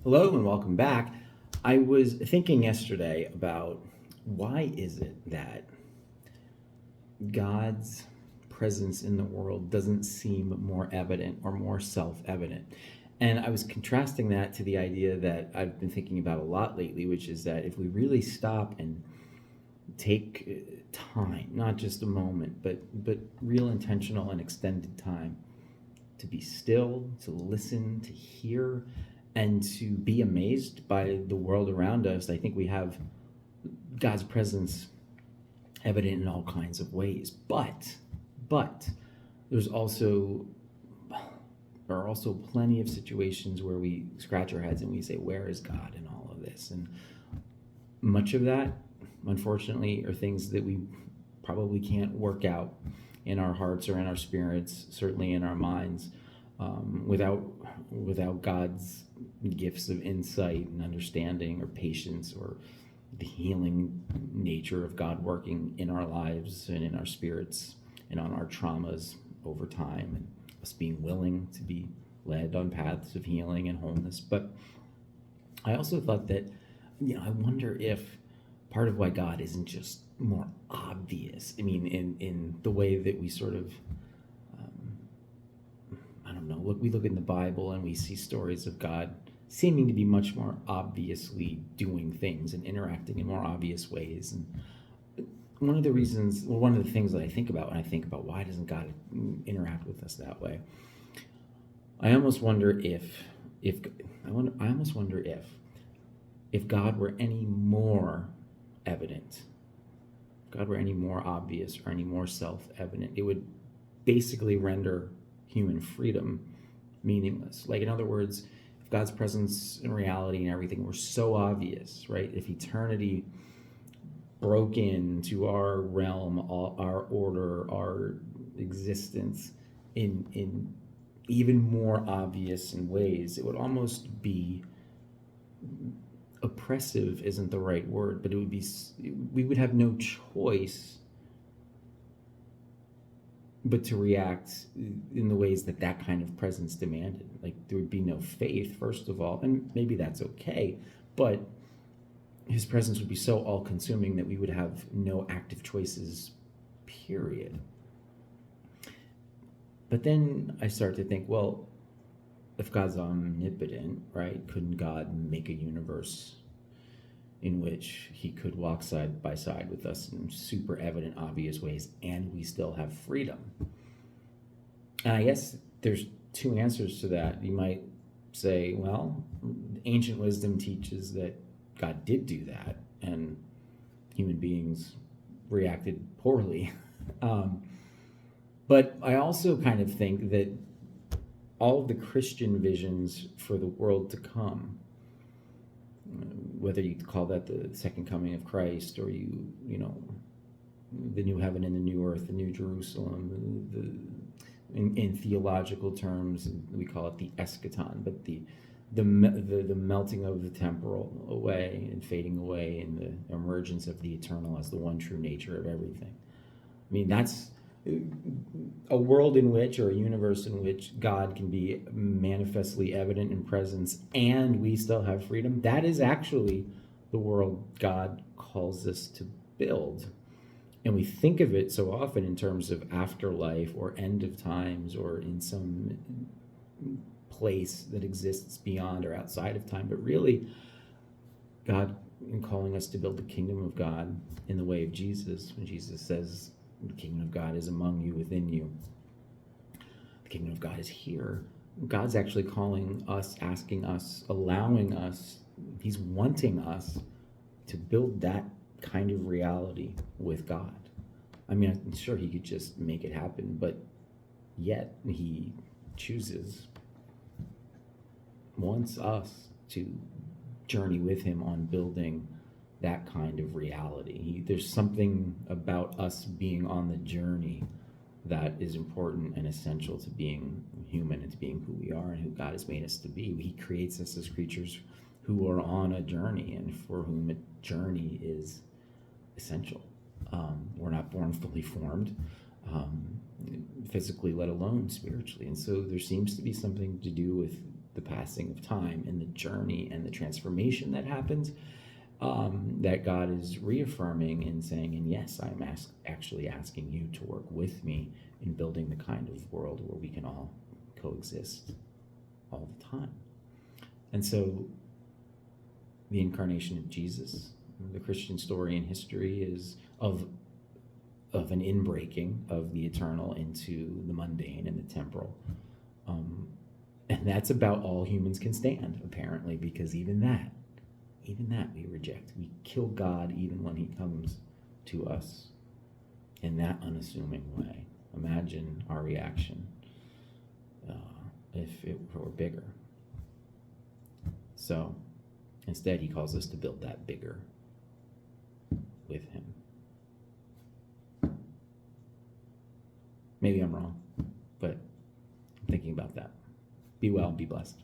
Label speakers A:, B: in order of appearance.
A: Hello and welcome back. I was thinking yesterday about why is it that God's presence in the world doesn't seem more evident or more self-evident. And I was contrasting that to the idea that I've been thinking about a lot lately, which is that if we really stop and take time, not just a moment, but real intentional and extended time to be still, to listen, to hear, and to be amazed by the world around us, I think we have God's presence evident in all kinds of ways. But there's also there are also plenty of situations where we scratch our heads and we say, where is God in all of this? And much of that, unfortunately, are things that we probably can't work out in our hearts or in our spirits, certainly in our minds, without God's gifts of insight and understanding or patience or the healing nature of God working in our lives and in our spirits and on our traumas over time, and us being willing to be led on paths of healing and wholeness. But I also thought that, I wonder if part of why God isn't just more obvious. I mean, in the way that we sort of, I don't know, we look in the Bible and we see stories of God seeming to be much more obviously doing things and interacting in more obvious ways. And one of the things that I think about when I think about why doesn't God interact with us that way, I almost wonder if God were any more evident, if God were any more obvious or any more self-evident, it would basically render human freedom meaningless. Like, in other words, if God's presence and reality and everything were so obvious, right? If eternity broke into our realm, our order, our existence in even more obvious in ways, it would almost be oppressive isn't the right word, but we would have no choice but to react in the ways that kind of presence demanded. Like, there would be no faith, first of all, and maybe that's okay, but his presence would be so all-consuming that we would have no active choices, period. But then I start to think, well, if God's omnipotent, right, couldn't God make a universe in which he could walk side by side with us in super evident, obvious ways, and we still have freedom? And I guess there's two answers to that. You might say, well, ancient wisdom teaches that God did do that, and human beings reacted poorly. But I also kind of think that all of the Christian visions for the world to come, whether you call that the second coming of Christ, or the new heaven and the new earth, the new Jerusalem, in theological terms, we call it the eschaton, but the melting of the temporal away and fading away, and the emergence of the eternal as the one true nature of everything. I mean, that's a world in which, or a universe in which, God can be manifestly evident in presence and we still have freedom. That is actually the world God calls us to build. And we think of it so often in terms of afterlife or end of times, or in some place that exists beyond or outside of time. But really, God, in calling us to build the kingdom of God in the way of Jesus, when Jesus says, the kingdom of God is among you, within you, the kingdom of God is here, God's actually calling us, asking us, allowing us, he's wanting us to build that kind of reality with God. I mean, I'm sure he could just make it happen, but yet he wants us to journey with him on building that kind of reality. There's something about us being on the journey that is important and essential to being human and to being who we are and who God has made us to be. He creates us as creatures who are on a journey and for whom a journey is essential. We're not born fully formed, physically, let alone spiritually. And so there seems to be something to do with the passing of time and the journey and the transformation that happens, that God is reaffirming and saying, and yes, I'm actually asking you to work with me in building the kind of world where we can all coexist all the time. And so the incarnation of Jesus, the Christian story and history, is of an inbreaking of the eternal into the mundane and the temporal. And that's about all humans can stand, apparently, because even that we reject. We kill God even when he comes to us in that unassuming way. Imagine our reaction if it were bigger. So instead, he calls us to build that bigger with him. Maybe I'm wrong, but I'm thinking about that. Be well, be blessed.